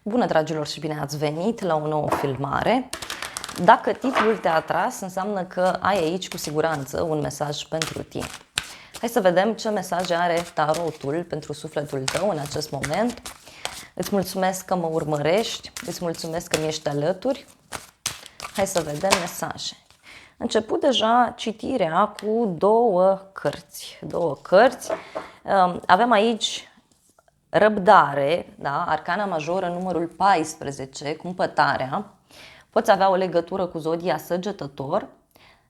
Bună, dragilor, și bine ați venit la o nouă filmare. Dacă titlul te-a atras, înseamnă că ai aici cu siguranță un mesaj pentru tine. Hai să vedem ce mesaje are tarotul pentru sufletul tău în acest moment. Îți mulțumesc că mă urmărești, îți mulțumesc că mi ești alături. Hai să vedem mesaje. Început deja citirea cu două cărți. Avem aici răbdare, da? Arcana majoră numărul 14, cumpătarea. Poți avea o legătură cu zodia Săgetător,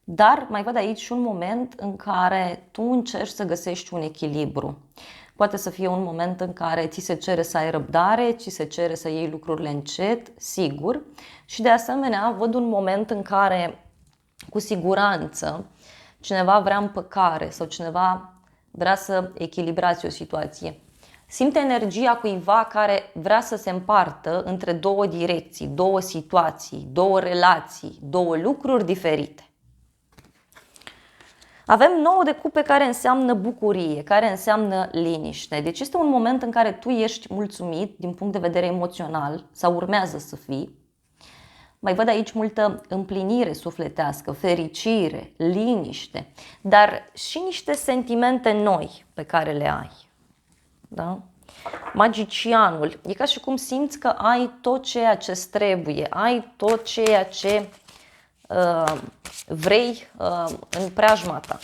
dar mai văd aici un moment în care tu încerci să găsești un echilibru. Poate să fie un moment în care ți se cere să ai răbdare, ți se cere să iei lucrurile încet, sigur. Și de asemenea văd un moment în care cu siguranță cineva vrea împăcare sau cineva vrea să echilibrați o situație. Simte energia cuiva care vrea să se împartă între două direcții, două situații, două relații, două lucruri diferite. Avem 9 de cupe care înseamnă bucurie, care înseamnă liniște. Deci este un moment în care tu ești mulțumit din punct de vedere emoțional sau urmează să fii. Mai văd aici multă împlinire sufletească, fericire, liniște, dar și niște sentimente noi pe care le ai. Da? Magicianul. E ca și cum simți că ai tot ceea ce trebuie, ai tot ceea ce vrei în preajma ta.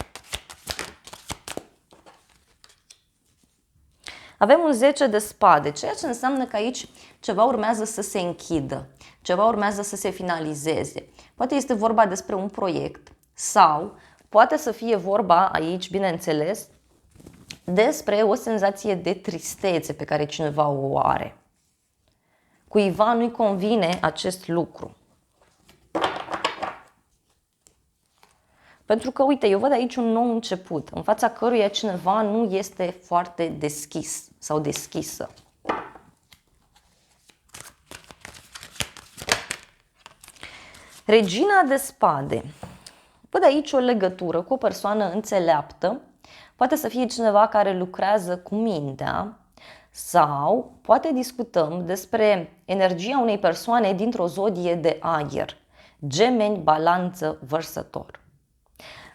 Avem un 10 de spade, ceea ce înseamnă că aici ceva urmează să se închidă, ceva urmează să se finalizeze. Poate este vorba despre un proiect sau poate să fie vorba aici, bineînțeles, despre o senzație de tristețe pe care cineva o are. Cuiva nu-i convine acest lucru. Pentru că, uite, eu văd aici un nou început, în fața căruia cineva nu este foarte deschis sau deschisă. Regina de spade. Văd aici o legătură cu o persoană înțeleaptă. Poate să fie cineva care lucrează cu mintea sau poate discutăm despre energia unei persoane dintr-o zodie de aer. Gemeni, Balanță, Vărsător.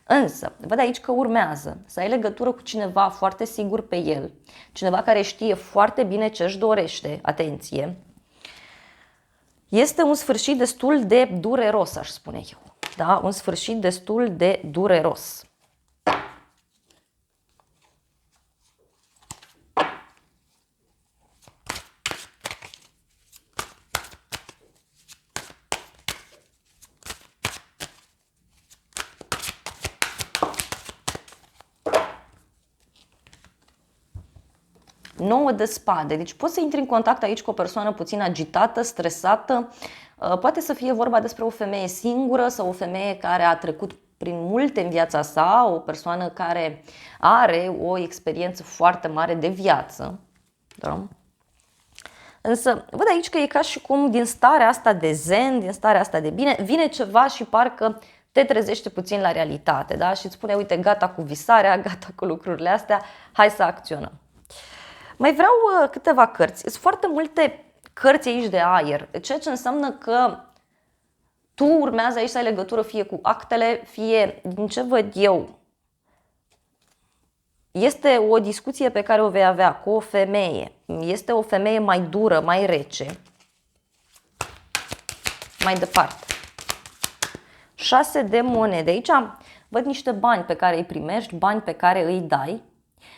Însă, văd aici că urmează să ai legătură cu cineva foarte sigur pe el, cineva care știe foarte bine ce își dorește, atenție. Este un sfârșit destul de dureros, aș spune eu. Da? Un sfârșit destul de dureros. Nouă de spade. Deci poți să intri în contact aici cu o persoană puțin agitată, stresată. Poate să fie vorba despre o femeie singură sau o femeie care a trecut prin multe în viața sa, o persoană care are o experiență foarte mare de viață. Da? Însă văd aici că e ca și cum din starea asta de zen, din starea asta de bine, vine ceva și parcă te trezește puțin la realitate, da? Și îți spune, uite, gata cu visarea, gata cu lucrurile astea, hai să acționăm. Mai vreau câteva cărți. Sunt foarte multe cărți aici de aer, ceea ce înseamnă că tu urmează aici să ai legătură fie cu actele, fie, din ce văd eu, este o discuție pe care o vei avea cu o femeie. Este o femeie mai dură, mai rece. Mai departe. 6 de monede. Aici văd niște bani pe care îi primești, bani pe care îi dai.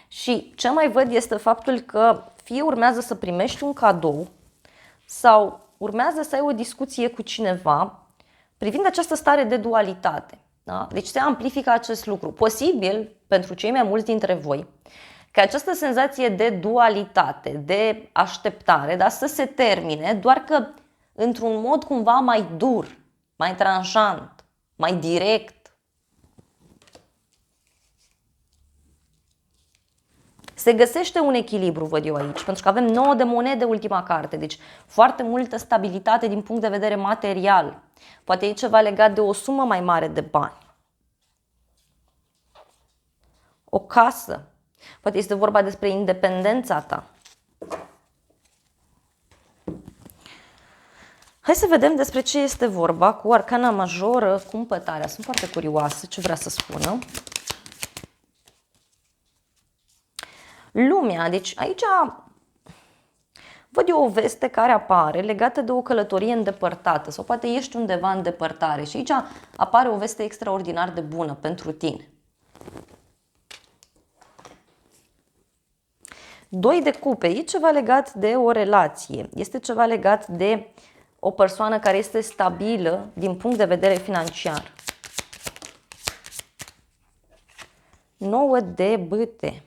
Și ce mai văd este faptul că fie urmează să primești un cadou sau urmează să ai o discuție cu cineva privind această stare de dualitate. Da? Deci se amplifică acest lucru. Posibil, pentru cei mai mulți dintre voi, că această senzație de dualitate, de așteptare, da, să se termine, doar că într-un mod cumva mai dur, mai tranșant, mai direct. Se găsește un echilibru, văd eu aici, pentru că avem 9 de monede, ultima carte, deci foarte multă stabilitate din punct de vedere material. Poate e ceva legat de o sumă mai mare de bani. O casă. Poate este vorba despre independența ta. Hai să vedem despre ce este vorba cu arcana majoră, cumpătarea. Sunt foarte curioasă ce vrea să spună. Lumea, deci aici văd eu o veste care apare legată de o călătorie îndepărtată sau poate ești undeva în depărtare și aici apare o veste extraordinar de bună pentru tine. 2 de cupe, e ceva legat de o relație, este ceva legat de o persoană care este stabilă din punct de vedere financiar. 9 de bâte.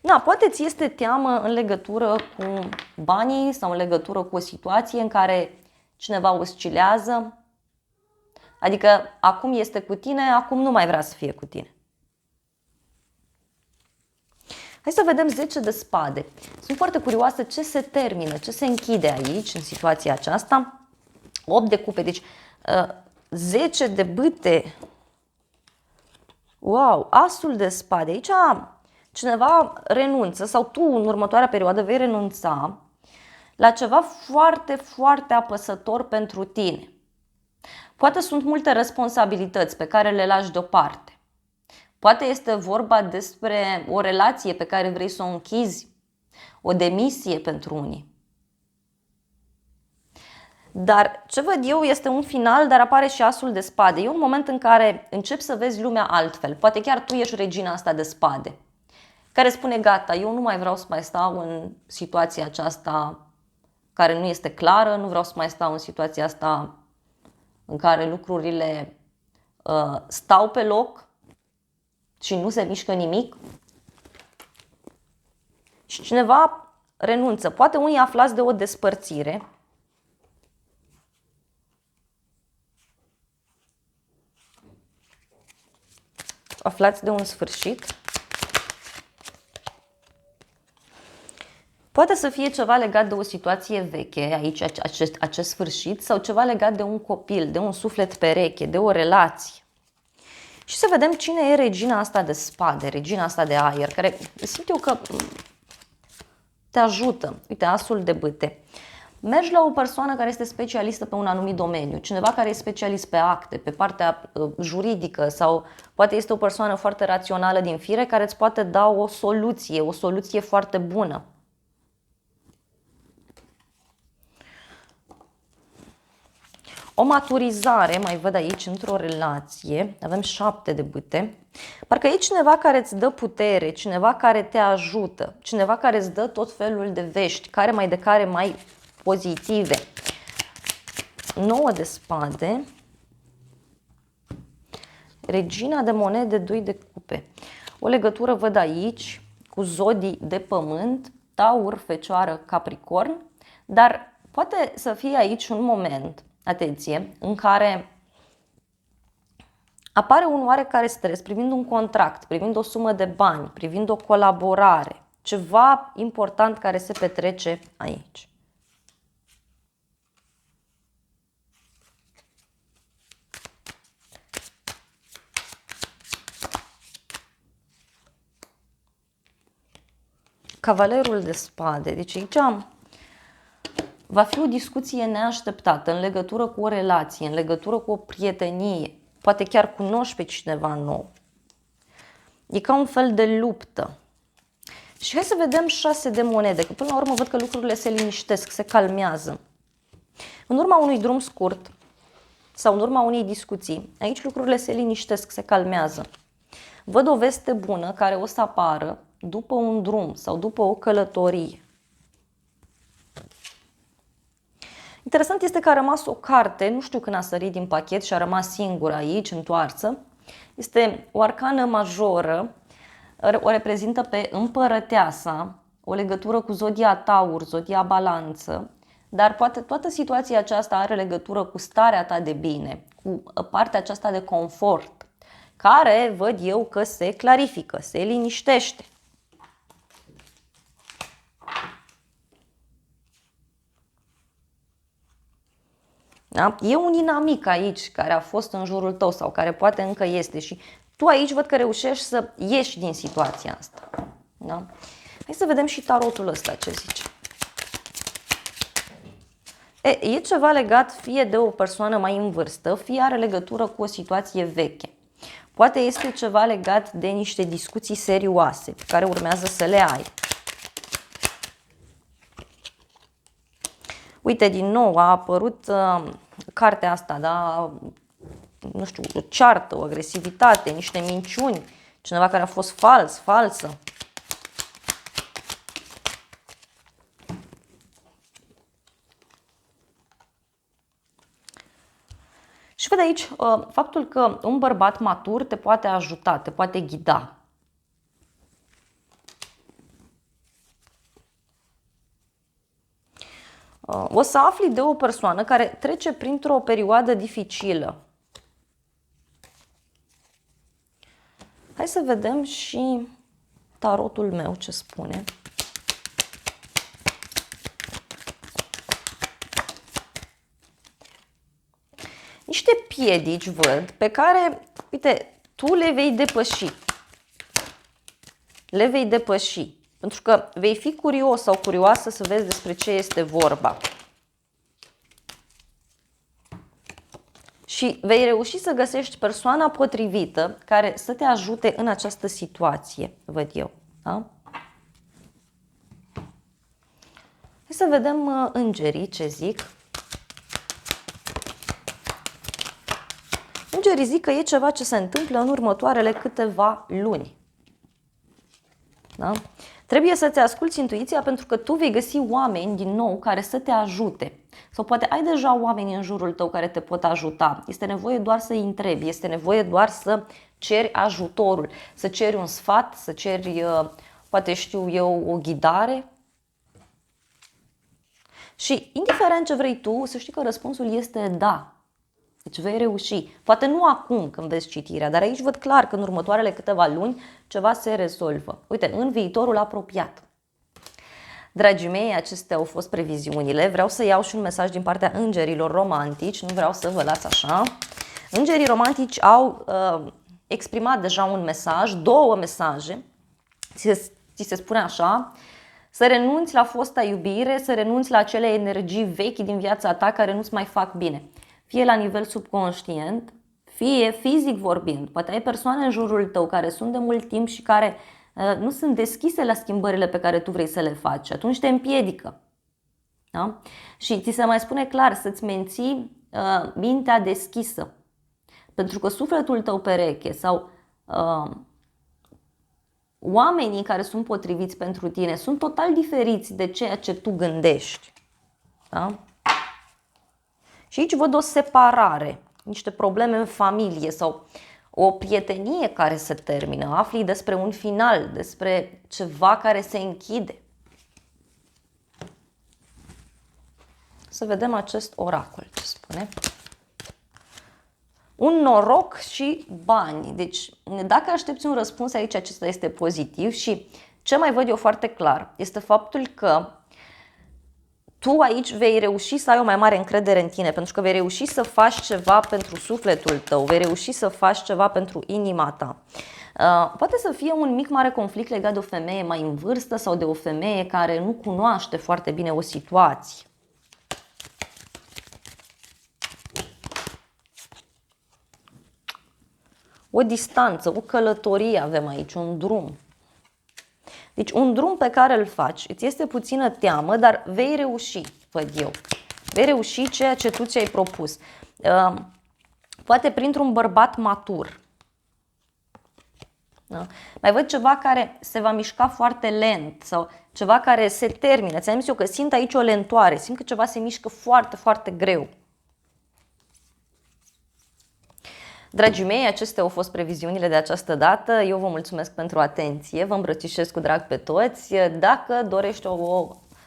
Da, poate ți este teamă în legătură cu banii sau în legătură cu o situație în care cineva oscilează. Adică acum este cu tine, acum nu mai vrea să fie cu tine. Hai să vedem 10 de spade. Sunt foarte curioasă ce se termină, ce se închide aici, în situația aceasta. 8 de cupe, deci 10 de bâte. Wow, asul de spade. Aici cineva renunță sau tu în următoarea perioadă vei renunța la ceva foarte, foarte apăsător pentru tine. Poate sunt multe responsabilități pe care le lași deoparte. Poate este vorba despre o relație pe care vrei să o închizi, o demisie pentru unii. Dar ce văd eu este un final, dar apare și asul de spade. E un moment în care începi să vezi lumea altfel. Poate chiar tu ești regina asta de spade, care spune gata, eu nu mai vreau să mai stau în situația aceasta care nu este clară, nu vreau să mai stau în situația asta în care lucrurile stau pe loc și nu se mișcă nimic. Și cineva renunță. Poate unii aflați de o despărțire. Aflați de un sfârșit. Poate să fie ceva legat de o situație veche, aici acest sfârșit, sau ceva legat de un copil, de un suflet pereche, de o relație. Și să vedem cine e regina asta de spade, regina asta de aer, care simt eu că te ajută. Uite, asul de bâte. Mergi la o persoană care este specialistă pe un anumit domeniu, cineva care e specialist pe acte, pe partea juridică sau poate este o persoană foarte rațională din fire care îți poate da o soluție foarte bună. O maturizare, mai văd aici, într-o relație, avem 7 de bâte. Parcă e cineva care îți dă putere, cineva care te ajută, cineva care îți dă tot felul de vești, care mai pozitive. 9 de spade. Regina de monede, 2 de cupe. O legătură văd aici cu zodii de pământ, Taur, Fecioară, Capricorn, dar poate să fie aici un moment, atenție, în care apare un oarecare stres privind un contract, privind o sumă de bani, privind o colaborare, ceva important care se petrece aici. Cavalerul de spade, deci aici va fi o discuție neașteptată în legătură cu o relație, în legătură cu o prietenie. Poate chiar cunoști pe cineva nou. E ca un fel de luptă. Și hai să vedem 6 de monede, că până la urmă văd că lucrurile se liniștesc, se calmează. În urma unui drum scurt sau în urma unei discuții, aici lucrurile se liniștesc, se calmează. Văd o veste bună care o să apară după un drum sau după o călătorie. Interesant este că a rămas o carte, nu știu când a sărit din pachet și a rămas singură aici, întoarsă. Este o arcană majoră, o reprezintă pe împărăteasa, o legătură cu zodia Taur, zodia Balanță, dar poate toată situația aceasta are legătură cu starea ta de bine, cu partea aceasta de confort, care văd eu că se clarifică, se liniștește. Da? E un inamic aici care a fost în jurul tău sau care poate încă este și tu aici văd că reușești să ieși din situația asta. Da? Hai să vedem și tarotul ăsta ce zice. E ceva legat fie de o persoană mai în vârstă, fie are legătură cu o situație veche. Poate este ceva legat de niște discuții serioase pe care urmează să le ai. Uite, din nou a apărut cartea asta, da? Nu știu, o ceartă, o agresivitate, niște minciuni, cineva care a fost falsă. Și văd aici faptul că un bărbat matur te poate ajuta, te poate ghida. O să afli de o persoană care trece printr-o perioadă dificilă. Hai să vedem și tarotul meu ce spune. Niște piedici văd pe care, uite, tu le vei depăși. Le vei depăși. Pentru că vei fi curios sau curioasă să vezi despre ce este vorba. Și vei reuși să găsești persoana potrivită care să te ajute în această situație, văd eu. Da? Hai să vedem îngerii ce zic. Îngerii zic că e ceva ce se întâmplă în următoarele câteva luni. Da? Trebuie să-ți asculți intuiția pentru că tu vei găsi oameni din nou care să te ajute. Sau poate ai deja oameni în jurul tău care te pot ajuta. Este nevoie doar să-i întrebi, este nevoie doar să ceri ajutorul, să ceri un sfat, să ceri, poate știu eu, o ghidare. Și indiferent ce vrei tu, să știi că răspunsul este da. Deci vei reuși. Poate nu acum când vezi citirea, dar aici văd clar că în următoarele câteva luni ceva se rezolvă. Uite, în viitorul apropiat. Dragii mei, acestea au fost previziunile. Vreau să iau și un mesaj din partea îngerilor romantici. Nu vreau să vă las așa. Îngerii romantici au exprimat deja un mesaj, două mesaje. Ți se spune așa: să renunți la fosta iubire, să renunți la acele energii vechi din viața ta care nu-ți mai fac bine. Fie la nivel subconștient, fie fizic vorbind. Poate ai persoane în jurul tău care sunt de mult timp și care nu sunt deschise la schimbările pe care tu vrei să le faci. Atunci te împiedică. Da? Și ți se mai spune clar să-ți menții mintea deschisă. Pentru că sufletul tău pereche sau oamenii care sunt potriviți pentru tine sunt total diferiți de ceea ce tu gândești. Da? Și aici văd o separare, niște probleme în familie sau o prietenie care se termină. Afli despre un final, despre ceva care se închide. Să vedem acest oracol ce spune. Un noroc și bani. Deci dacă aștepți un răspuns aici, acesta este pozitiv. Și ce mai văd eu foarte clar este faptul că tu aici vei reuși să ai o mai mare încredere în tine, pentru că vei reuși să faci ceva pentru sufletul tău, vei reuși să faci ceva pentru inima ta. Poate să fie un mic mare conflict legat de o femeie mai în vârstă sau de o femeie care nu cunoaște foarte bine o situație. O distanță, o călătorie avem aici, un drum. Deci un drum pe care îl faci, îți este puțină teamă, dar vei reuși, văd eu. Vei reuși ceea ce tu ți-ai propus. Poate printr-un bărbat matur. Da? Mai văd ceva care se va mișca foarte lent sau ceva care se termină. Ți-am zis eu că simt aici o lentoare, simt că ceva se mișcă foarte, foarte greu. Dragii mei, acestea au fost previziunile de această dată. Eu vă mulțumesc pentru atenție, vă îmbrățișez cu drag pe toți. Dacă dorești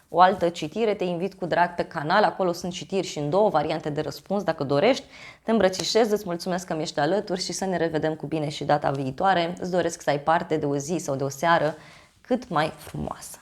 o altă citire, te invit cu drag pe canal. Acolo sunt citiri și în două variante de răspuns, dacă dorești. Te îmbrățișez, îți mulțumesc că mi-ești alături și să ne revedem cu bine și data viitoare. Îți doresc să ai parte de o zi sau de o seară cât mai frumoasă.